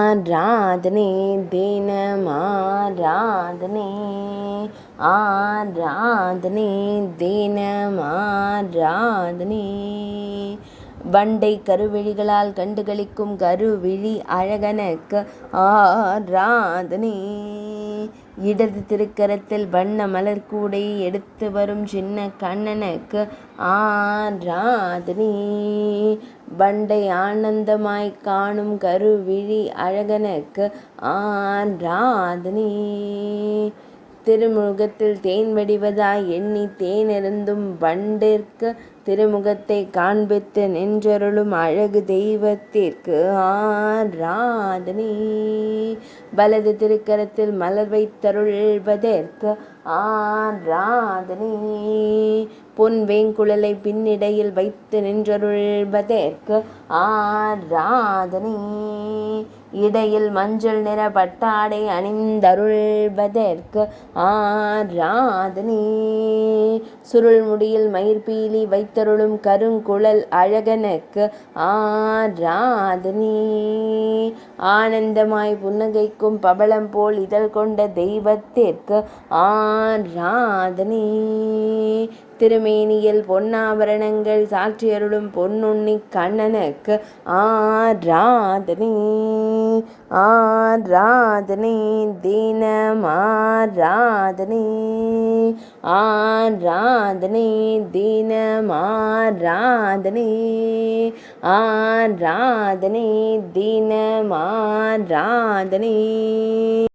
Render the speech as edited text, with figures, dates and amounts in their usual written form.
ஆராதனை தினமாராதனை ஆராதனை தினமாராதனை வண்டை கருவிழிகளால் கண்டுகளிக்கும் கருவிழி அழகனுக்கு ஆராதனை இடது திருக்கரத்தில் வண்ண மலர் கூடை எடுத்து வரும் சின்ன கண்ணனுக்கு ஆராதனை வண்டை ஆனந்தமாய் காணும் கருவிழி அழகனுக்கு ஆராதனை திருமுகத்தில் தேன் வடிவதாய் எண்ணி தேனிருந்தும் வண்டிற்கு திருமுகத்தை காண்பித்து நின்றருளும் அழகு தெய்வத்திற்கு ஆராதனை வலது திருக்கரத்தில் மலர் வைத்தருள்வதற்கு ஆராதனை பொன் வேங்குழலை பின்னிடையில் வைத்து நின்றருள்வதற்கு ஆராதனை இடையில் மஞ்சள் நிற பட்டாடை அணிந்தருள்வதற்கு ஆராதனை சுருள் முடியில் மயிர்பீலி வைத்தருளும் கருங்குழல் அழகனுக்கு ஆராதனை ஆனந்தமாய் புன்னகைக்கும் பவளம் போல் இதழ் கொண்ட தெய்வத்திற்கு ஆராதனை திருமேனியில் பொன்னாபரணங்கள் சாற்றியருளும் பொன்னுண்ணி கண்ணனுக்கு ஆராதனை ஆராதனை தினமாராதனை ஆராதனை தினமாராதனை ஆராதனை தினமாராதனை